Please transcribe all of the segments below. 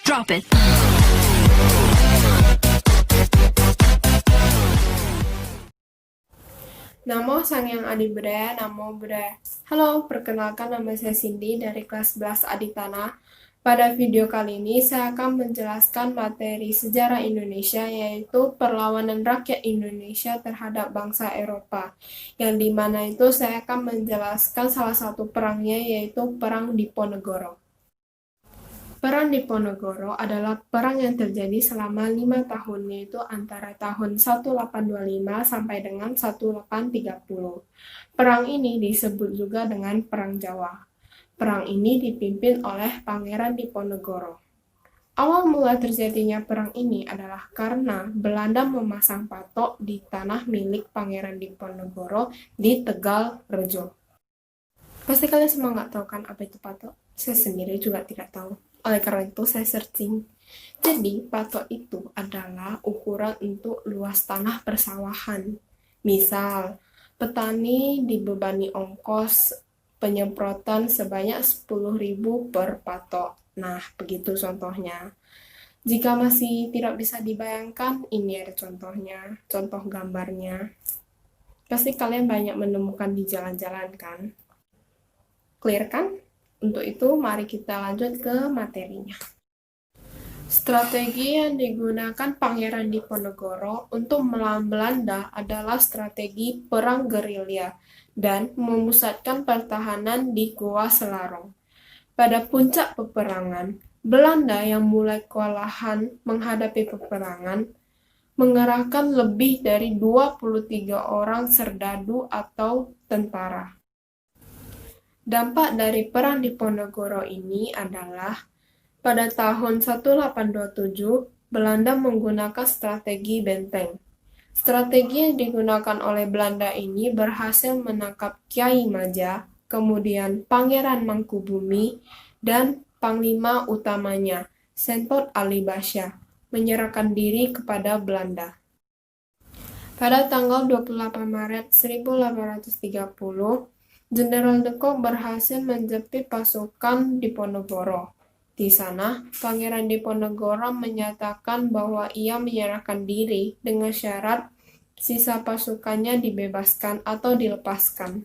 Drop it. Namo Sangyang Adi Budaya, Namo Buddhaya. Halo, perkenalkan nama saya Cindy dari kelas 11 Aditana. Pada video kali ini saya akan menjelaskan materi sejarah Indonesia, yaitu perlawanan rakyat Indonesia terhadap bangsa Eropa. Yang dimana itu saya akan menjelaskan salah satu perangnya, yaitu Perang Diponegoro. Perang Diponegoro adalah perang yang terjadi selama 5 tahun, yaitu antara tahun 1825 sampai dengan 1830. Perang ini disebut juga dengan Perang Jawa. Perang ini dipimpin oleh Pangeran Diponegoro. Awal mula terjadinya perang ini adalah karena Belanda memasang patok di tanah milik Pangeran Diponegoro di Tegal Rejo. Pasti kalian semua nggak tahu kan apa itu patok? Saya sendiri juga tidak tahu. Oleh karena itu saya searching. Jadi patok itu adalah ukuran untuk luas tanah persawahan. Misal, petani dibebani ongkos penyemprotan sebanyak 10.000 per patok. Nah, begitu contohnya. Jika masih tidak bisa dibayangkan, ini ada contohnya, contoh gambarnya. Pasti kalian banyak menemukan di jalan-jalan kan? Clear kan? Untuk itu, mari kita lanjut ke materinya. Strategi yang digunakan Pangeran Diponegoro untuk melawan Belanda adalah strategi perang gerilya dan memusatkan pertahanan di Gua Selarong. Pada puncak peperangan, Belanda yang mulai kewalahan menghadapi peperangan mengerahkan lebih dari 23 orang serdadu atau tentara. Dampak dari Perang Diponegoro ini adalah pada tahun 1827, Belanda menggunakan strategi benteng. Strategi yang digunakan oleh Belanda ini berhasil menangkap Kyai Maja, kemudian Pangeran Mangkubumi, dan Panglima utamanya, Sentot Ali Basya, menyerahkan diri kepada Belanda. Pada tanggal 28 Maret 1830, Jenderal de Kock berhasil menjepit pasukan Diponegoro. Di sana, Pangeran Diponegoro menyatakan bahwa ia menyerahkan diri dengan syarat sisa pasukannya dibebaskan atau dilepaskan.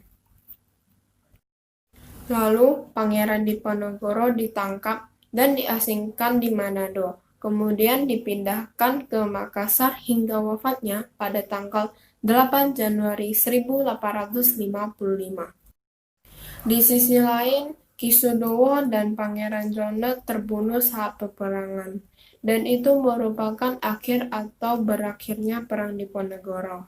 Lalu, Pangeran Diponegoro ditangkap dan diasingkan di Manado, kemudian dipindahkan ke Makassar hingga wafatnya pada tanggal 8 Januari 1855. Di sisi lain, Ki Sudowo dan Pangeran Jono terbunuh saat peperangan, dan itu merupakan akhir atau berakhirnya Perang Diponegoro.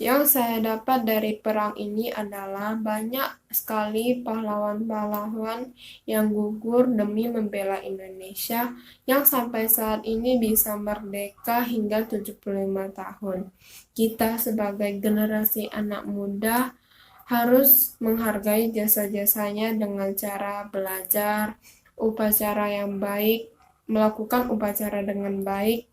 Yang saya dapat dari perang ini adalah banyak sekali pahlawan-pahlawan yang gugur demi membela Indonesia yang sampai saat ini bisa merdeka hingga 75 tahun. Kita sebagai generasi anak muda harus menghargai jasa-jasanya dengan cara belajar, upacara yang baik, melakukan upacara dengan baik,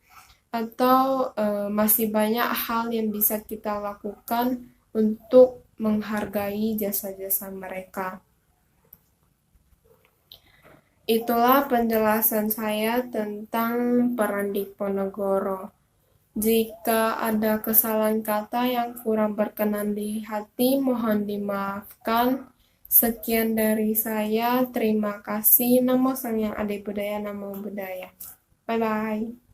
atau masih banyak hal yang bisa kita lakukan untuk menghargai jasa-jasa mereka. Itulah penjelasan saya tentang Perang Diponegoro. Jika ada kesalahan kata yang kurang berkenan di hati, mohon dimaafkan. Sekian dari saya, terima kasih. Namo Sangyang Adi Budaya, Namo Buddhaya. Bye-bye.